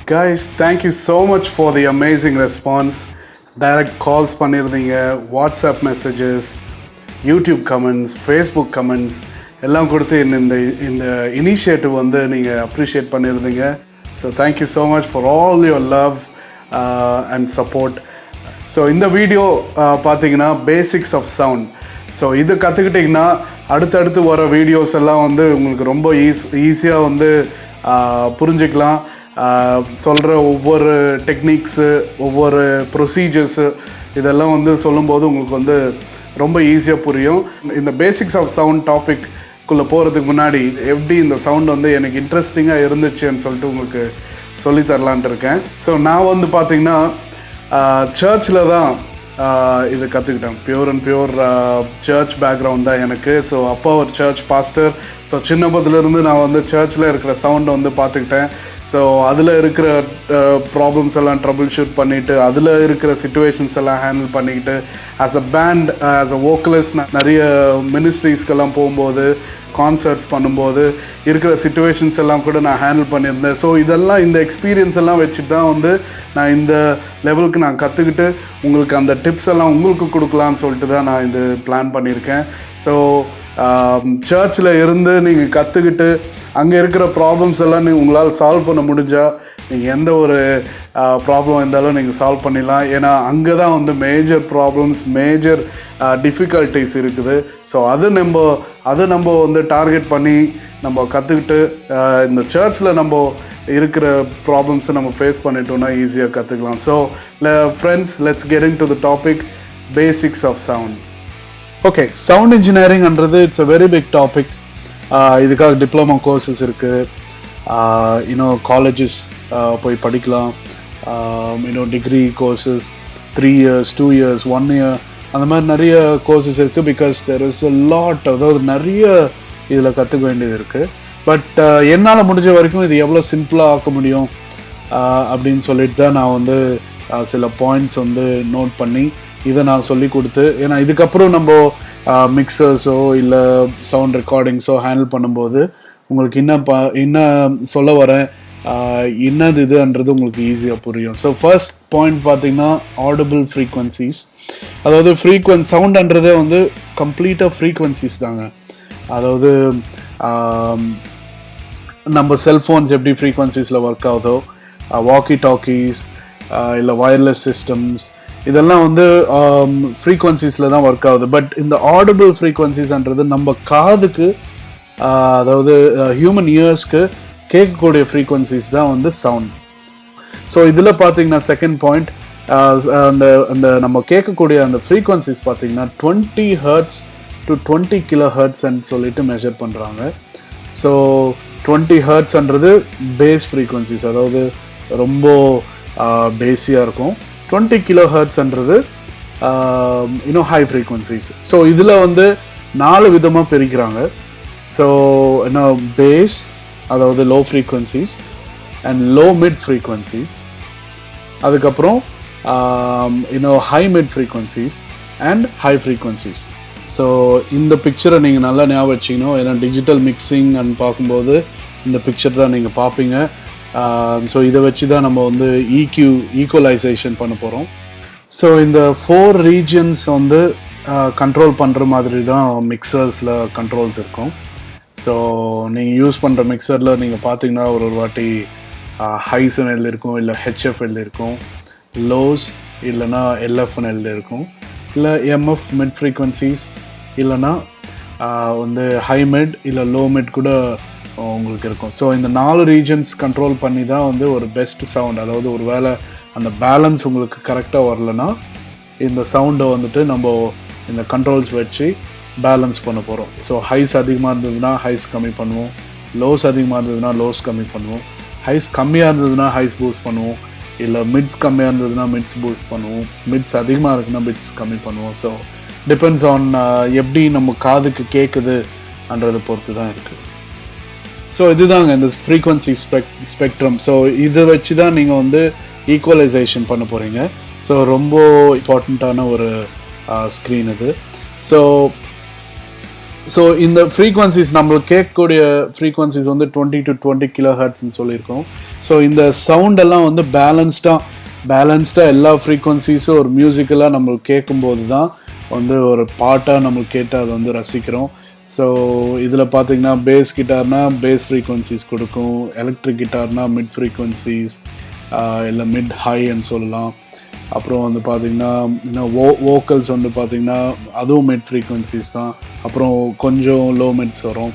Guys, thank you so much for the amazing response. Direct calls பண்ணியிருந்தீங்க, WhatsApp messages, YouTube comments, Facebook comments எல்லாம் கொடுத்து இந்த initiative வந்து நீங்கள் அப்ரிஷியேட் பண்ணியிருந்தீங்க. So thank you so much for all your love and support. So இந்த video பார்த்தீங்கன்னா basics of sound. So இது கற்றுக்கிட்டிங்கன்னா அடுத்தடுத்து வர வீடியோஸ் எல்லாம் வந்து உங்களுக்கு ரொம்ப ஈஸியாக வந்து புரிஞ்சுக்கலாம். சொல்கிற ஒவ்வொரு டெக்னிக்ஸு, ஒவ்வொரு ப்ரொசீஜர்ஸு இதெல்லாம் வந்து சொல்லும்போது உங்களுக்கு வந்து ரொம்ப ஈஸியாக புரியும். இந்த பேசிக்ஸ் ஆஃப் சவுண்ட் டாபிக்குள்ளே போகிறதுக்கு முன்னாடி எப்படி இந்த சவுண்ட் வந்து எனக்கு இன்ட்ரெஸ்டிங்காக இருந்துச்சுன்னு சொல்லிட்டு உங்களுக்கு சொல்லித்தரலான்ட்டு இருக்கேன். ஸோ நான் வந்து பார்த்திங்கன்னா சர்ச்சில் தான் இது கற்றுக்கிட்டேன். Pure and pure church background தான் எனக்கு. ஸோ அப்பா ஒரு சர்ச் பாஸ்டர். ஸோ சின்ன பத்திலேருந்து நான் வந்து சர்ச்சில் இருக்கிற சவுண்டை வந்து பார்த்துக்கிட்டேன். ஸோ அதில் இருக்கிற ப்ராப்ளம்ஸ் எல்லாம் ட்ரபிள் ஷூட் பண்ணிவிட்டு, அதில் இருக்கிற சிச்சுவேஷன்ஸ் எல்லாம் ஹேண்டில் பண்ணிக்கிட்டு, as a band, as a vocalist நிறைய மினிஸ்ட்ரீஸ்க்கெல்லாம் போகும்போது, கான்சர்ட்ஸ் பண்ணும்போது இருக்கிற சிச்சுவேஷன்ஸ் எல்லாம் கூட நான் ஹேண்டில் பண்ணியிருந்தேன். ஸோ இதெல்லாம் இந்த எக்ஸ்பீரியன்ஸ் எல்லாம் வச்சுட்டு தான் வந்து நான் இந்த லெவலுக்கு நான் கற்றுக்கிட்டு உங்களுக்கு அந்த டிப்ஸ் எல்லாம் உங்களுக்கு கொடுக்கலான்னு சொல்லிட்டு தான் நான் இது பிளான் பண்ணியிருக்கேன். ஸோ சர்ச்சில் இருந்து நீங்கள் கற்றுக்கிட்டு அங்கே இருக்கிற ப்ராப்ளம்ஸ் எல்லாம் உங்களால் சால்வ் பண்ண முடிஞ்சால் நீங்கள் எந்த ஒரு ப்ராப்ளம் இருந்தாலும் நீங்கள் சால்வ் பண்ணிடலாம். ஏன்னா அங்கே தான் வந்து மேஜர் ப்ராப்ளம்ஸ், மேஜர் டிஃபிகல்ட்டிஸ் இருக்குது. ஸோ அது நம்ம வந்து டார்கெட் பண்ணி நம்ம கற்றுக்கிட்டு இந்த சர்ச்சில் நம்ம இருக்கிற ப்ராப்ளம்ஸை நம்ம ஃபேஸ் பண்ணிட்டோம்னா ஈஸியாக கற்றுக்கலாம். So friends, let's get into the topic, basics of sound. Okay, sound இன்ஜினியரிங்ன்றது it's a very big topic. இதுக்காக டிப்ளமோ கோர்சஸ் இருக்குது, காலேஜஸ் போய் படிக்கலாம், degree courses 3 years, 2 years, 1 year அந்த மாதிரி நிறைய கோர்சஸ் இருக்குது. Because there is a lot, அதாவது நிறைய இதில் கற்றுக்க வேண்டியது இருக்குது. பட் என்னால் முடிஞ்ச வரைக்கும் இது எவ்வளோ சிம்பிளாக ஆக்க முடியும் அப்படின்னு சொல்லிட்டு தான் நான் வந்து சில பாயிண்ட்ஸ் வந்து நோட் பண்ணி இதை நான் சொல்லி கொடுத்து, ஏன்னா இதுக்கப்புறம் நம்ம மிக்சர்ஸோ இல்லை சவுண்ட் ரெக்கார்டிங்ஸோ ஹேண்டில் பண்ணும்போது உங்களுக்கு என்ன சொல்ல வரேன், என்னது இதுன்றது உங்களுக்கு ஈஸியாக புரியும். ஸோ ஃபர்ஸ்ட் பாயிண்ட் பார்த்தீங்கன்னா ஆடிபிள் ஃப்ரீக்வன்சிஸ். அதாவது சவுண்டுன்றதே வந்து கம்ப்ளீட்டாக ஃப்ரீக்வன்சிஸ் தாங்க. அதாவது நம்ம செல்ஃபோன்ஸ் எப்படி ஃப்ரீக்வன்சிஸில் ஒர்க் ஆகுதோ, வாக்கி டாக்கீஸ் இல்லை வயர்லெஸ் சிஸ்டம்ஸ் இதெல்லாம் வந்து ஃப்ரீக்வன்சிஸில் தான் ஒர்க் ஆகுது. பட் இந்த ஆடிபிள் ஃப்ரீக்வன்சிஸ்ன்றது நம்ம காதுக்கு, அதாவது ஹியூமன் இயர்ஸ்க்கு கேட்கக்கூடிய ஃப்ரீக்வன்சிஸ் தான் வந்து சவுண்ட். ஸோ இதில் பார்த்தீங்கன்னா செகண்ட் பாயிண்ட், அந்த நம்ம கேட்கக்கூடிய அந்த ஃப்ரீக்வன்சிஸ் பார்த்தீங்கன்னா 20 Hz to 20 kHz சொல்லிட்டு மெஷர் பண்ணுறாங்க. ஸோ 20 Hzன்றது பேஸ் ஃப்ரீக்வன்சிஸ், அதாவது ரொம்ப பேஸியாக இருக்கும். 20 kHzன்றது ஹை ஃப்ரீக்வன்சிஸ். ஸோ இதில் வந்து 4 விதமாக பிரிக்கிறாங்க. ஸோ பேஸ், அதாவது low frequencies, and low mid frequencies, அதுக்கப்புறம் high mid frequencies and high frequencies. So இந்த பிக்சரை நீங்கள் நல்லா ஞாபகம் வச்சிக்கணும். ஏன்னா டிஜிட்டல் மிக்சிங் அண்ட் பார்க்கும்போது இந்த பிக்சர் தான் நீங்கள் பார்ப்பீங்க. ஸோ இதை வச்சு தான் நம்ம வந்து ஈக்குவலைசேஷன் பண்ண போகிறோம். ஸோ இந்த 4 ரீஜன்ஸ் வந்து கண்ட்ரோல் பண்ணுற மாதிரி தான் மிக்சர்ஸில் கண்ட்ரோல்ஸ் இருக்கும். ஸோ நீங்கள் யூஸ் பண்ணுற மிக்சரில் நீங்கள் பார்த்தீங்கன்னா ஒரு வாட்டி ஹைஸ்ன்னு எழுதியிருக்கும், இல்லை ஹெச்எஃப் எழுதியிருக்கும், லோஸ் இல்லைனா எல்எஃப்னு எழுதியிருக்கும், இல்லை எம்எஃப் மிட் ஃப்ரீக்வன்சிஸ், இல்லைனா வந்து ஹை மிட் இல்லை லோ மிட் கூட உங்களுக்கு இருக்கும். ஸோ இந்த 4 ரீஜன்ஸ் கண்ட்ரோல் பண்ணி தான் வந்து ஒரு பெஸ்ட் சவுண்ட், அதாவது ஒரு வேளை அந்த பேலன்ஸ் உங்களுக்கு கரெக்டாக வரலன்னா இந்த சவுண்டை வந்துட்டு நம்ம இந்த கண்ட்ரோல்ஸ் வச்சு பேலன்ஸ் பண்ண போகிறோம். ஸோ ஹைஸ் அதிகமாக இருந்ததுன்னா ஹைஸ் கம்மி பண்ணுவோம், லோஸ் அதிகமாக இருந்ததுன்னா லோஸ் கம்மி பண்ணுவோம், ஹைஸ் கம்மியாக இருந்ததுன்னா ஹைஸ் பூஸ்ட் பண்ணுவோம், இல்லை மிட்ஸ் கம்மியாக இருந்ததுன்னா மிட்ஸ் பூஸ்ட் பண்ணுவோம், மிட்ஸ் அதிகமாக இருக்குன்னா மிட்ஸ் கம்மி பண்ணுவோம். ஸோ டிபெண்ட்ஸ் ஆன் எப்படி நம்ம காதுக்கு கேட்குதுன்றதை பொறுத்து தான் இருக்குது. ஸோ இதுதாங்க இந்த ஃப்ரீக்வன்சி ஸ்பெக்ட்ரம். ஸோ இதை வச்சு தான் நீங்கள் வந்து ஈக்குவலைசேஷன் பண்ண போகிறீங்க. ஸோ ரொம்ப இம்பார்ட்டண்ட்டான ஒரு ஸ்க்ரீன் இது. ஸோ ஸோ இந்த ஃப்ரீக்வன்சிஸ் நம்மளுக்கு கேட்கக்கூடிய ஃப்ரீக்வன்சிஸ் வந்து 20 to 20 கிலோஹெர்ட்ஸ்ன்னு சொல்லியிருக்கோம். ஸோ இந்த சவுண்ட் எல்லாம் வந்து பேலன்ஸ்டாக எல்லா ஃப்ரீக்வன்சிஸும் ஒரு மியூசிக்கலாக நம்மளுக்கு கேட்கும்போது தான் வந்து ஒரு பாட்டாக நம்மளுக்கு கேட்டு அதை வந்து ரசிக்கிறோம். ஸோ இதில் பார்த்தீங்கன்னா பேஸ் கிட்டார்னா பேஸ் ஃப்ரீக்வன்சிஸ் கொடுக்கும், எலக்ட்ரிக் கிட்டார்னா மிட் ஃப்ரீக்வன்சிஸ் இல்லை மிட் ஹைன்னு சொல்லலாம். அப்புறம் வந்து பார்த்திங்கன்னா இன்னும் வோக்கல்ஸ் வந்து பார்த்திங்கன்னா அதுவும் மிட் ஃப்ரீக்வன்சிஸ் தான். அப்புறம் கொஞ்சம் லோ மிட்ஸ் வரும்,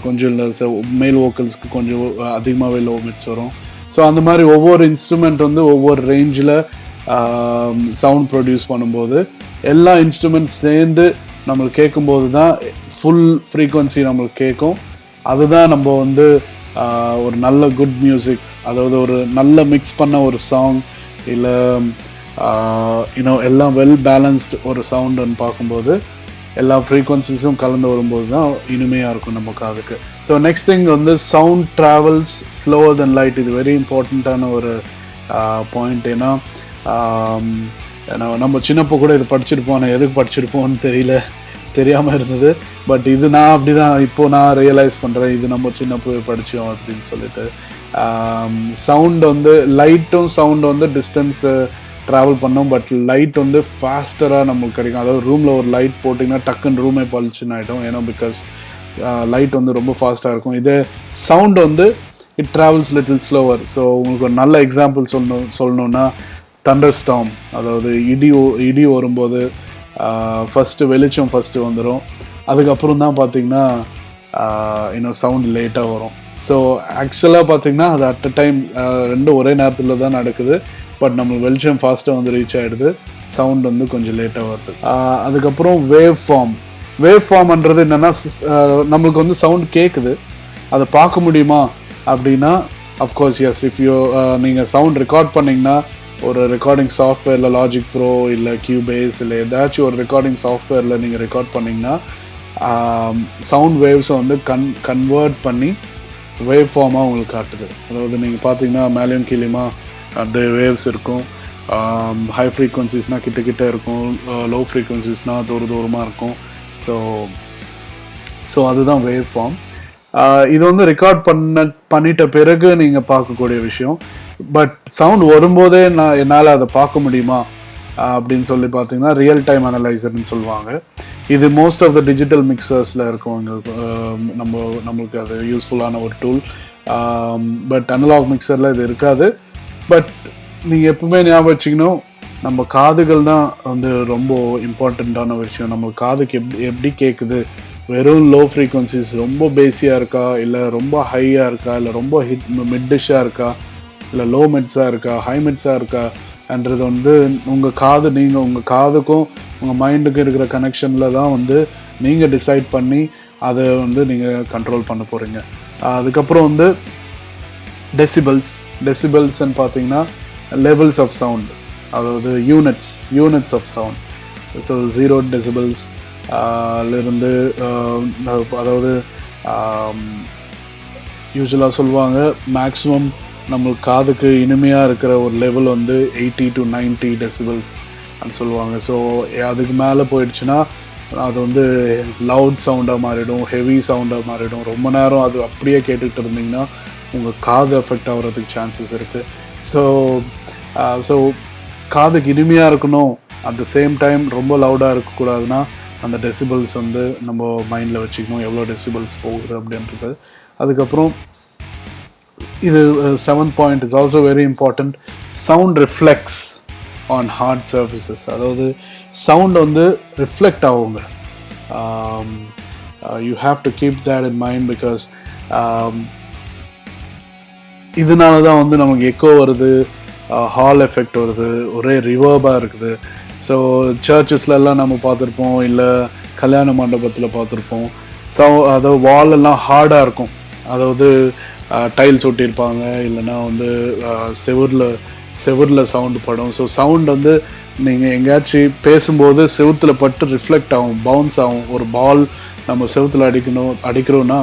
கொஞ்சம் இல்லை மேல் வோக்கல்ஸ்க்கு கொஞ்சம் அதிகமாகவே லோ மிட்ஸ் வரும். ஸோ அந்த மாதிரி ஒவ்வொரு இன்ஸ்ட்ருமெண்ட் வந்து ஒவ்வொரு ரேஞ்சில் சவுண்ட் ப்ரொடியூஸ் பண்ணும்போது எல்லா இன்ஸ்ட்ருமெண்ட்ஸ் சேர்ந்து நம்மளுக்கு கேட்கும்போது தான் ஃபுல் ஃப்ரீக்வன்சி நம்மளுக்கு கேட்கும். அதுதான் நம்ம வந்து ஒரு நல்ல குட் மியூசிக், அதாவது ஒரு நல்ல மிக்ஸ் பண்ண ஒரு சாங் இல்லை இன்னும் எல்லாம் வெல் பேலன்ஸ்டு ஒரு சவுண்டுன்னு பார்க்கும்போது எல்லா ஃப்ரீக்வன்சிஸும் கலந்து வரும்போது தான் இனிமையாக இருக்கும் நம்ம காதுக்கு. ஸோ நெக்ஸ்ட் திங் வந்து சவுண்ட் ட்ராவல்ஸ் ஸ்லோவர் தென் லைட். இது வெரி இம்பார்ட்டண்ட்டான ஒரு பாயிண்ட். ஏன்னா நம்ம சின்னப்போ கூட இது படிச்சிருப்போம், ஆனால் எதுக்கு படிச்சிருப்போம்னு தெரியாமல் இருந்தது. பட் இது நான் அப்படி தான் இப்போது நான் ரியலைஸ் பண்ணுறேன், இது நம்ம சின்னப்போ படித்தோம் அப்படின்னு சொல்லிட்டு. சவுண்ட் வந்து லைட்டும் சவுண்டு வந்து டிஸ்டன்ஸு ட்ராவல் பண்ணோம், பட் லைட் வந்து ஃபாஸ்டராக நம்மளுக்கு கிடைக்கும். அதாவது ரூமில் ஒரு லைட் போட்டிங்கன்னா டக்குன்னு ரூமே பளிச்சுன்னு ஆகிடும், ஏன்னா பிகாஸ் லைட் வந்து ரொம்ப ஃபாஸ்ட்டாக இருக்கும். இதே சவுண்ட் வந்து it travels little slower. So உங்களுக்கு ஒரு நல்ல எக்ஸாம்பிள் சொல்லணுன்னா தண்டர் ஸ்டார்ம், அதாவது இடி வரும்போது ஃபஸ்ட்டு வெளிச்சம் ஃபஸ்ட்டு வந்துடும், அதுக்கப்புறம் தான் பார்த்திங்கன்னா இன்னும் சவுண்ட் லேட்டாக வரும். ஸோ ஆக்சுவலாக பார்த்திங்கன்னா அது அட் அ டைம் ரெண்டும் ஒரே நேரத்தில் தான் நடக்குது. பட் நம்மளுக்கு வெளிச்சம் ஃபாஸ்ட்டாக வந்து ரீச் ஆகிடுது, சவுண்ட் வந்து கொஞ்சம் லேட்டாக வருது. அதுக்கப்புறம் வேவ் ஃபார்ம்ன்றது என்னென்னா நம்மளுக்கு வந்து சவுண்ட் கேட்குது, அதை பார்க்க முடியுமா அப்படின்னா அஃப்கோர்ஸ் எஸ். இஃப் யூ நீங்கள் சவுண்ட் ரெக்கார்ட் பண்ணிங்கன்னா ஒரு ரெக்கார்டிங் சாஃப்ட்வேரில் லாஜிக் ப்ரோ இல்லை கியூபேஸ் இல்லை ஏதாச்சும் ஒரு ரெக்கார்டிங் சாஃப்ட்வேரில் நீங்கள் ரெக்கார்ட் பண்ணிங்கன்னா சவுண்ட் வேவ்ஸை வந்து கன்வெர்ட் பண்ணி வேவ் ஃபார்மாக உங்களுக்கு காட்டுது. அதாவது நீங்கள் பார்த்தீங்கன்னா மேலேயும் கீழேயுமா அந்த வேவ்ஸ் இருக்கும். ஹை ஃப்ரீக்வன்சிஸ்னால் கிட்ட இருக்கும், லோ ஃப்ரீக்வன்சிஸ்னால் தூரமாக இருக்கும். ஸோ அதுதான் வேவ் ஃபார்ம். இது வந்து ரெக்கார்ட் பண்ணிட்ட பிறகு நீங்கள் பார்க்கக்கூடிய விஷயம். பட் சவுண்ட் வரும்போதே என்னால் அதை பார்க்க முடியுமா அப்படின்னு சொல்லி பார்த்தீங்கன்னா ரியல் டைம் அனலைசர்னு சொல்லுவாங்க. இது மோஸ்ட் ஆஃப் த டிஜிட்டல் மிக்சர்ஸில் இருக்கும் எங்களுக்கு, நம்மளுக்கு அது யூஸ்ஃபுல்லான ஒரு டூல். பட் அனலாக் மிக்சரில் இது இருக்காது. பட் நீங்கள் எப்பவுமே ஞாபகம் வச்சுக்கணும், நம்ம காதுகள் தான் வந்து ரொம்ப இம்பார்ட்டண்ட்டான விஷயம். நம்ம காதுக்கு எப்படி கேட்குது, வெறும் லோ ஃப்ரீக்வன்சிஸ் ரொம்ப பேஸியாக இருக்கா, இல்லை ரொம்ப ஹையாக இருக்கா, இல்லை ரொம்ப மிட்டிஷாக இருக்கா, இல்லை லோ மிட்ஸாக இருக்கா, ஹை மிட்ஸாக இருக்கான்றது வந்து உங்கள் காதுக்கும் உங்கள் மைண்டுக்கும் இருக்கிற கனெக்ஷனில் தான் வந்து நீங்கள் டிசைட் பண்ணி அதை வந்து நீங்கள் கண்ட்ரோல் பண்ண போகிறீங்க. அதுக்கப்புறம் வந்து டெசிபல்ஸ்ன்னு பார்த்தீங்கன்னா லெவல்ஸ் ஆஃப் சவுண்ட், அதாவது units of sound. So 0 decibels இருந்து அதாவது யூஸ்வலாக சொல்லுவாங்க மேக்ஸிமம் நம்மளுக்கு காதுக்கு இனிமையாக இருக்கிற ஒரு லெவல் வந்து 80 to 90 decibels அப்படின்னு சொல்லுவாங்க. ஸோ அதுக்கு மேலே போயிடுச்சுன்னா அது வந்து லவுட் சவுண்டாக மாறிடும், ஹெவி சவுண்டாக மாறிடும். ரொம்ப நேரம் அது அப்படியே கேட்டுக்கிட்டு இருந்தீங்கன்னா உங்கள் காது எஃபெக்ட் ஆகிறதுக்கு சான்சஸ் இருக்குது. ஸோ காதுக்கு இனிமையாக இருக்கணும், அட் த சேம் டைம் ரொம்ப லவுடாக இருக்கக்கூடாதுன்னா அந்த டெசிபிள்ஸ் வந்து நம்ம மைண்டில் வச்சுக்கணும், எவ்வளோ டெசிபிள்ஸ் போகுது அப்படின்றது. அதுக்கப்புறம் இது 7th point is also very important. Sound reflects on hard surfaces. அதாவது சவுண்ட் வந்து ரிஃப்ளெக்ட் ஆகுங்க. You have to keep that in mind because இதனால தான் வந்து நமக்கு எக்கோ வருது, ஹால் எஃபெக்ட் வருது, ஒரே ரிவர்பாக இருக்குது. ஸோ சர்ச்சஸ்லலாம் நம்ம பார்த்துருப்போம், இல்லை கல்யாண மண்டபத்தில் பார்த்துருப்போம். அதாவது வாலெல்லாம் ஹார்டாக இருக்கும், அதாவது டைல்ஸ் ஒட்டியிருப்பாங்க, இல்லைன்னா வந்து செவுரில் சவுண்டு படும். ஸோ சவுண்ட் வந்து நீங்கள் எங்கேயாச்சும் பேசும்போது செவுத்தில் பட்டு ரிஃப்ளெக்ட் ஆகும், பவுன்ஸ் ஆகும். ஒரு பால் நம்ம செவுத்தில் அடிக்கிறோன்னா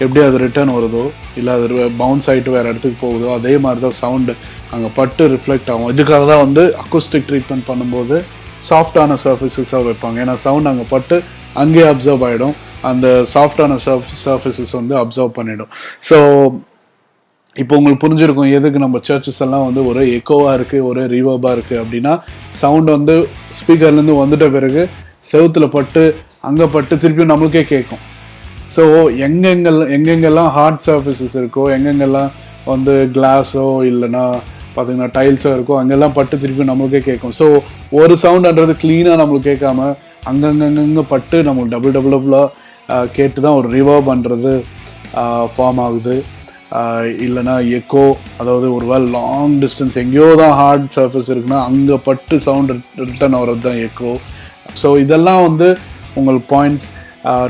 எப்படி அது ரிட்டர்ன் வருதோ, இல்லை அது பவுன்ஸ் ஆகிட்டு வேறு இடத்துக்கு போகுதோ, அதே மாதிரி தான் சவுண்டு அங்கே பட்டு ரிஃப்ளெக்ட் ஆகும். இதுக்காக தான் வந்து அக்கூஸ்டிக் ட்ரீட்மெண்ட் பண்ணும்போது சாஃப்டான சர்ஃபேஸஸாக வைப்பாங்க. ஏன்னா சவுண்ட் அங்கே பட்டு அங்கேயே அப்சர்வ் ஆகிடும், அந்த சாஃப்டான சர்ஃபேசஸ் வந்து அப்சர்வ் பண்ணிடும். ஸோ இப்போ உங்களுக்கு புரிஞ்சிருக்கும் எதுக்கு நம்ம சர்ச்சஸ் எல்லாம் வந்து ஒரு எக்கோவாக இருக்குது, ஒரு ரிவர்பாக இருக்குது அப்படின்னா, சவுண்ட் வந்து ஸ்பீக்கர்லேருந்து வந்துட்ட பிறகு செவுத்தில் பட்டு அங்கே பட்டு திருப்பியும் நம்மளுக்கே கேட்கும். ஸோ எங்கெங்கெல்லாம் ஹார்ட் சர்ஃபேசஸ் இருக்கோ, எங்கெங்கெல்லாம் வந்து கிளாஸோ இல்லைன்னா பார்த்தீங்கன்னா டைல்ஸோ இருக்கோ, அங்கெல்லாம் பட்டு திருப்பி நம்மளுக்கே கேட்கும். ஸோ ஒரு சவுண்டுன்றது க்ளீனாக நம்மளுக்கு கேட்காம அங்கங்கே பட்டு நம்மளுக்கு டபுளாக கேட்டு தான் ஒரு ரிவர்ப்ன்றது ஃபார்ம் ஆகுது. இல்லைனா எக்கோ, அதாவது ஒரு வேளை லாங் டிஸ்டன்ஸ் எங்கேயோ தான் ஹார்ட் சர்ஃபேஸ் இருக்குன்னா அங்கே பட்டு சவுண்ட் ரிட்டர்ன் ஆகிறது தான் எக்கோ. ஸோ இதெல்லாம் வந்து உங்களுக்கு points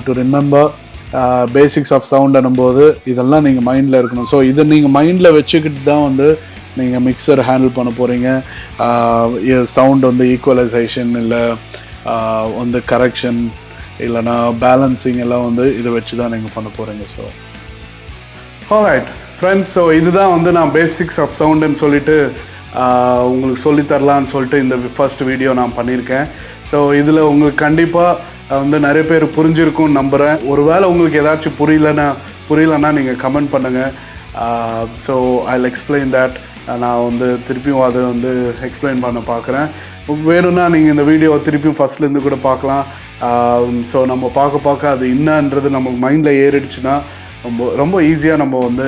to remember. Basics of sound அனும்போது இதெல்லாம் நீங்கள் மைண்டில் இருக்கணும். ஸோ இதை நீங்கள் மைண்டில் வச்சுக்கிட்டு தான் வந்து நீங்கள் மிக்சர் ஹேண்டில் பண்ண போகிறீங்க. சவுண்ட் வந்து ஈக்குவலைசேஷன் இல்லை வந்து கரெக்ஷன் இல்லைனா பேலன்சிங் எல்லாம் வந்து இதை வச்சு தான் நீங்கள் பண்ண போகிறீங்க. ஸோ ஆல்ரைட் ஃப்ரெண்ட்ஸ், ஸோ இதுதான் வந்து நான் பேசிக்ஸ் ஆஃப் சவுண்டுன்னு சொல்லிட்டு உங்களுக்கு சொல்லித்தரலான்னு சொல்லிட்டு இந்த ஃபர்ஸ்ட் வீடியோ நான் பண்ணியிருக்கேன். ஸோ இதில் உங்களுக்கு கண்டிப்பாக வந்து நிறைய பேர் புரிஞ்சிருக்கும்னு நம்புகிறேன். ஒருவேளை உங்களுக்கு ஏதாச்சும் புரியலன்னா நீங்கள் கமெண்ட் பண்ணுங்கள். So I'll explain that. நான் வந்து திருப்பியும் அதை வந்து எக்ஸ்பிளைன் பண்ண பார்க்குறேன். வேணும்னா நீங்கள் இந்த வீடியோவை திருப்பியும் ஃபஸ்ட்லேருந்து கூட பார்க்கலாம். ஸோ நம்ம பார்க்க அது என்னன்றது நம்ம மைண்டில் ஏறிடுச்சுன்னா ரொம்ப ஈஸியாக நம்ம வந்து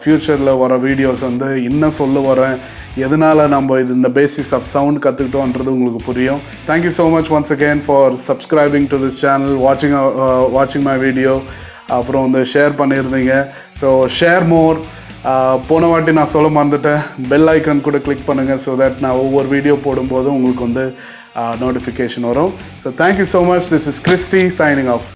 ஃப்யூச்சரில் வர வீடியோஸ் வந்து இன்னும் சொல்ல வரேன், எதனால் நம்ம இந்த பேசிக்ஸ் ஆஃப் சவுண்ட் கற்றுக்கிட்டோன்றது உங்களுக்கு புரியும். Thank you so much once again for subscribing to this channel, வாட்சிங் மை வீடியோ. அப்புறம் வந்து ஷேர் பண்ணியிருந்தீங்க. So share more. போன வாட்டி நான் சொல்ல மறந்துட்டேன், பெல் ஐக்கான் கூட கிளிக் பண்ணுங்கள். ஸோ தட் நான் ஒவ்வொரு வீடியோ போடும்போதும் உங்களுக்கு வந்து நோட்டிஃபிகேஷன் வரும். So thank you so much. This is Christy signing of.